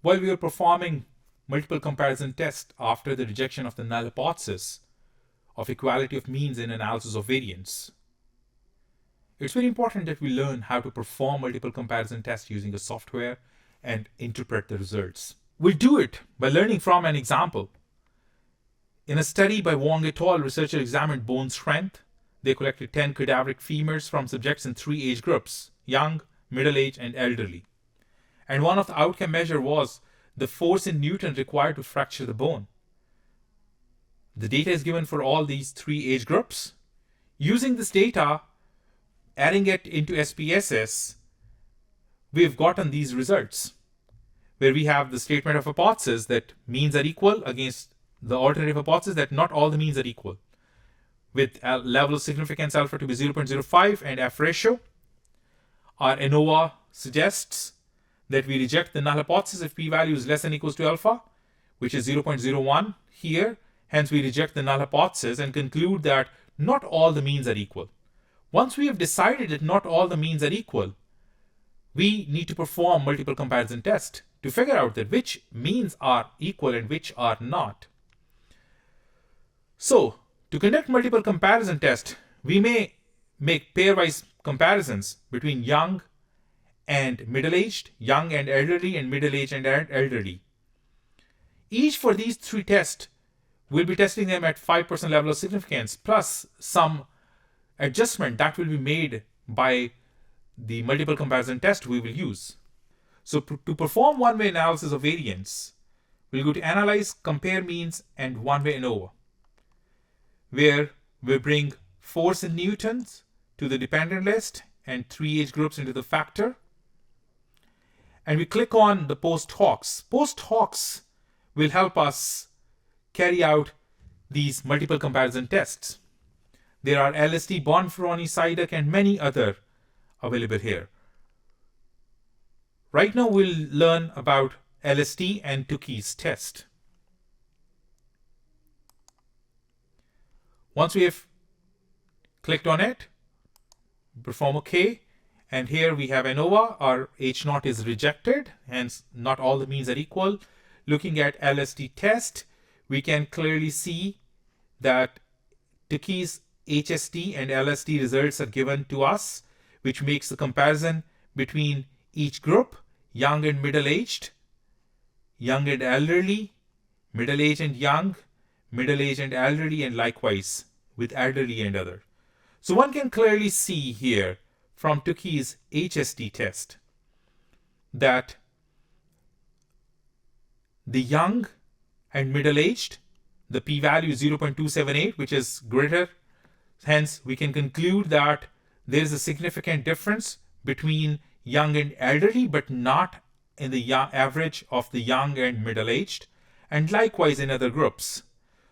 While we were performing multiple comparison tests after the rejection of the null hypothesis of equality of means in analysis of variance, it's very important that we learn how to perform multiple comparison tests using a software and interpret the results. We'll do it by learning from an example. In a study by Wong et al., researchers examined bone strength. They collected 10 cadaveric femurs from subjects in 3 age groups: young, middle-aged, and elderly. And one of the outcome measure was the force in Newton required to fracture the bone. The data is given for all these 3 age groups. Using this data, adding it into SPSS, we've gotten these results, where we have the statement of hypothesis that means are equal against the alternative hypothesis that not all the means are equal, with a level of significance alpha to be 0.05 and F ratio. Our ANOVA suggests that we reject the null hypothesis if p-value is less than or equals to alpha, which is 0.01 here. Hence, we reject the null hypothesis and conclude that not all the means are equal. Once we have decided that not all the means are equal, we need to perform multiple comparison tests to figure out that which means are equal and which are not. So, to conduct multiple comparison tests, we may make pairwise comparisons between young and middle-aged, young and elderly, and middle-aged and elderly. Each for these 3 tests, we'll be testing them at 5% level of significance, plus some adjustment that will be made by the multiple comparison test we will use. So to perform one-way analysis of variance, we'll go to Analyze, Compare Means, and One-Way ANOVA, where we bring force in newtons to the dependent list and 3 age groups into the factor. And we click on the post hocs. Post hocs will help us carry out these multiple comparison tests. There are LSD, Bonferroni, Seidel, and many other available here. Right now we'll learn about LSD and Tukey's test. Once we have clicked on it, perform OK, and here we have ANOVA. Our H0 is rejected, hence not all the means are equal. Looking at LSD test, we can clearly see that Tukey's HSD and LSD results are given to us, which makes the comparison between each group: young and middle-aged, young and elderly, middle-aged and young, middle-aged and elderly, and likewise with elderly and other. So one can clearly see here from Tukey's HSD test that the young and middle-aged, the p-value is 0.278, which is greater. Hence, we can conclude that there is a significant difference between young and elderly, but not in the average of the young and middle-aged, and likewise in other groups.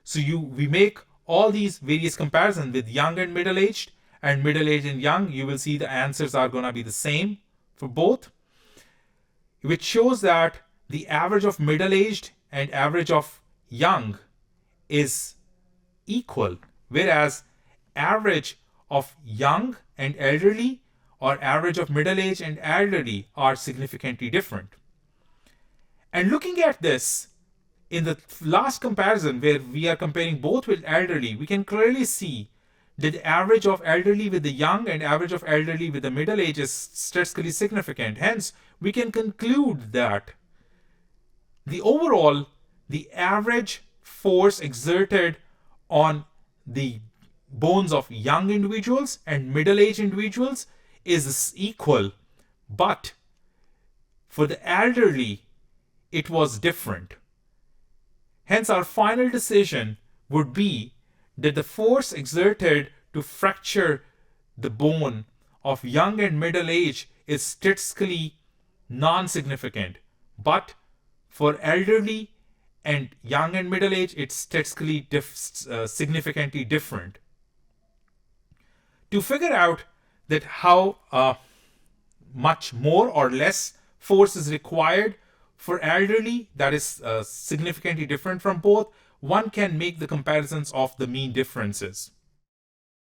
So we make all these various comparisons with young and middle-aged and young. You will see the answers are going to be the same for both, which shows that the average of middle-aged and average of young is equal, whereas average of young and elderly or average of middle-aged and elderly are significantly different. And looking at this, in the last comparison where we are comparing both with elderly, we can clearly see that the average of elderly with the young and average of elderly with the middle age is statistically significant. Hence, we can conclude that the average force exerted on the bones of young individuals and middle-aged individuals is equal, but for the elderly, it was different. Hence, our final decision would be that the force exerted to fracture the bone of young and middle age is statistically non-significant, but for elderly and young and middle age, it's statistically significantly different. To figure out that how much more or less force is required for elderly, that is significantly different from both, one can make the comparisons of the mean differences.